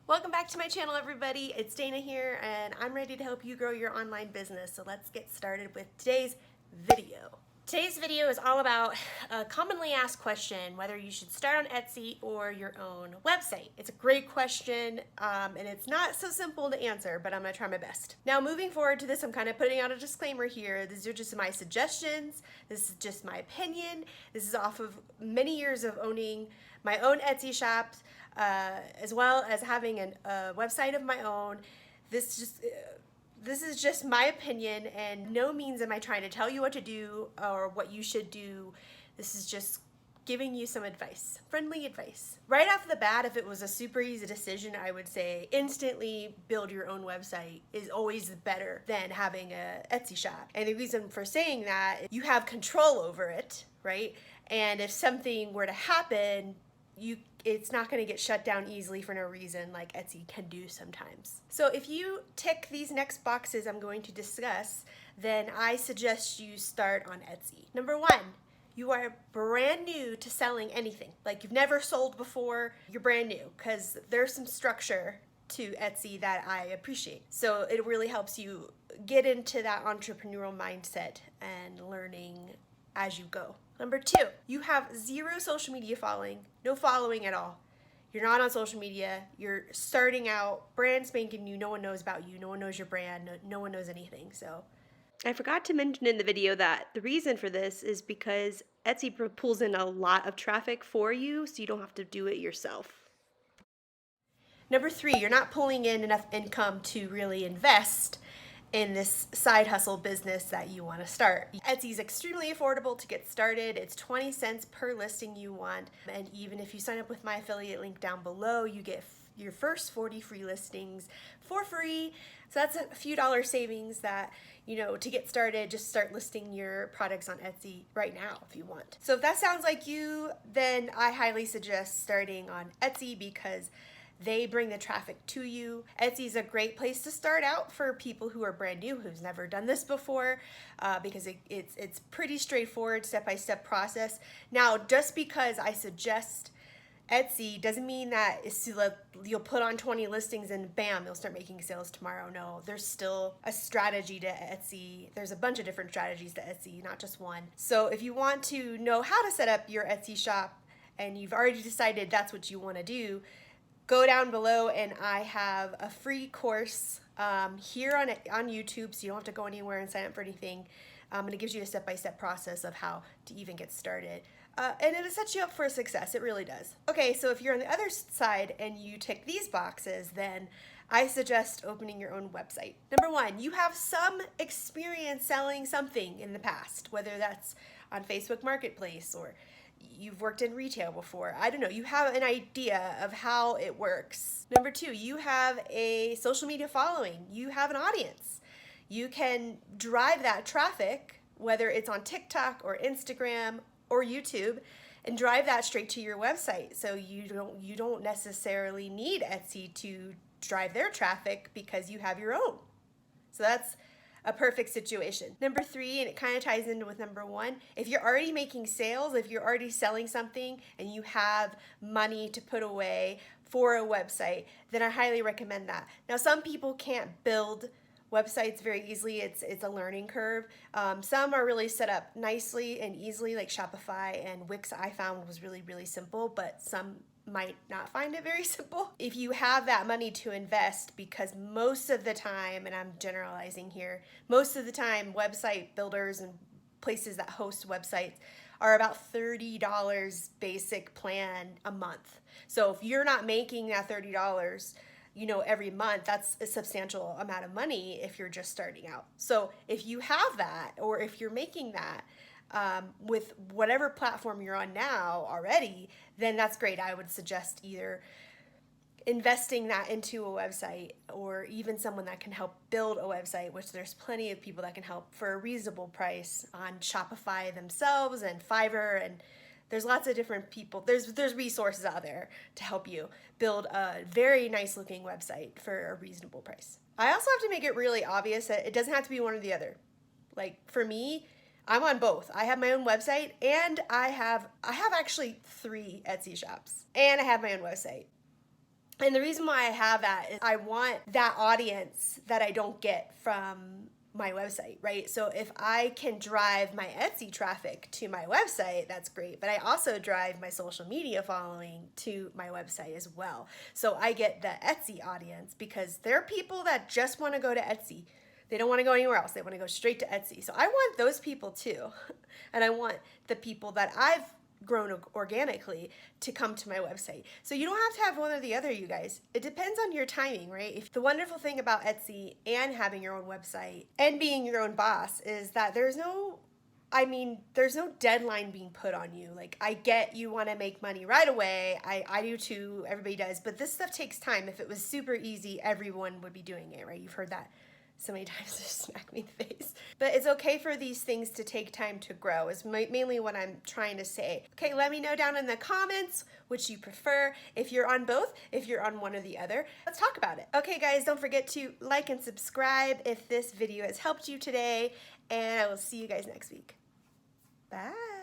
Welcome back to my channel, everybody. It's Dana here, and I'm ready to help you grow your online business. So let's get started with today's video. Today's video is all about a commonly asked question, whether you should start on Etsy or your own website. It's a great question, and it's not so simple to answer, but I'm gonna try my best. Now, moving forward to this, I'm kind of putting out a disclaimer here. These are just my suggestions. This is just my opinion. This is off of many years of owning my own Etsy shop, as well as having a website of my own. This is just my opinion, and no means am I trying to tell you what to do or what you should do. This is just giving you some advice, friendly advice. Right off the bat, if it was a super easy decision, I would say instantly build your own website is always better than having a Etsy shop. And the reason for saying that, you have control over it, right? And if something were to happen, it's not going to get shut down easily for no reason like Etsy can do sometimes. So if you tick these next boxes I'm going to discuss, then I suggest you start on Etsy. Number one, you are brand new to selling anything. Like you've never sold before, you're brand new, because there's some structure to Etsy that I appreciate. So it really helps you get into that entrepreneurial mindset and learning as you go. Number two, you have zero social media following, no following at all. You're not on social media, you're starting out, brand spanking new, no one knows about you, no one knows your brand, no one knows anything. So I forgot to mention in the video that the reason for this is because Etsy pulls in a lot of traffic for you, so you don't have to do it yourself. Number three, you're not pulling in enough income to really invest in this side hustle business that you want to start. Etsy is extremely affordable to get started. It's 20 cents per listing you want. And even if you sign up with my affiliate link down below, you get your first 40 free listings for free. So that's a few dollar savings that, to get started, just start listing your products on Etsy right now if you want. So if that sounds like you, then I highly suggest starting on Etsy because they bring the traffic to you. Etsy is a great place to start out for people who are brand new, who's never done this before, because it's pretty straightforward, step-by-step process. Now, just because I suggest Etsy doesn't mean that you'll put on 20 listings and bam, you'll start making sales tomorrow. No, there's still a strategy to Etsy. There's a bunch of different strategies to Etsy, not just one. So if you want to know how to set up your Etsy shop and you've already decided that's what you want to do, go down below and I have a free course here on YouTube, so you don't have to go anywhere and sign up for anything. And it gives you a step-by-step process of how to even get started. And it'll set you up for success, it really does. Okay, so if you're on the other side and you tick these boxes, then I suggest opening your own website. Number one, you have some experience selling something in the past, whether that's on Facebook Marketplace or you've worked in retail before. I don't know, you have an idea of how it works. Number two, you have a social media following. You have an audience. You can drive that traffic, whether it's on TikTok or Instagram or YouTube, and drive that straight to your website. So you don't necessarily need Etsy to drive their traffic because you have your own. So that's a perfect situation. Number three, and it kind of ties into with number one, if you're already making sales, if you're already selling something and you have money to put away for a website, then I highly recommend that. Now, some people can't build websites very easily. It's a learning curve. Some are really set up nicely and easily, like Shopify and Wix I found was really, really simple, but some might not find it very simple. If you have that money to invest, because most of the time, and I'm generalizing here, most of the time website builders and places that host websites are about $30 basic plan a month. So if you're not making that $30, every month, that's a substantial amount of money if you're just starting out. So if you have that, or if you're making that, with whatever platform you're on now already, then that's great. I would suggest either investing that into a website or even someone that can help build a website, which there's plenty of people that can help for a reasonable price on Shopify themselves and Fiverr, and there's lots of different people. There's resources out there to help you build a very nice looking website for a reasonable price. I also have to make it really obvious that it doesn't have to be one or the other. Like for me, I'm on both. I have my own website and I have actually 3 Etsy shops and I have my own website. And the reason why I have that is I want that audience that I don't get from my website, right? So if I can drive my Etsy traffic to my website, that's great. But I also drive my social media following to my website as well. So I get the Etsy audience because there are people that just want to go to Etsy. They don't want to go anywhere else. They want to go straight to Etsy. So I want those people too. And I want the people that I've grown organically to come to my website. So you don't have to have one or the other, you guys. It depends on your timing, right? If the wonderful thing about Etsy and having your own website and being your own boss is that there's no deadline being put on you. Like, I get you want to make money right away. I do too. Everybody does. But this stuff takes time. If it was super easy, everyone would be doing it, right? You've heard that so many times, just smack me in the face. But it's okay for these things to take time to grow is mainly what I'm trying to say. Okay, let me know down in the comments which you prefer, if you're on both, if you're on one or the other. Let's talk about it. Okay guys, don't forget to like and subscribe if this video has helped you today, and I will see you guys next week. Bye.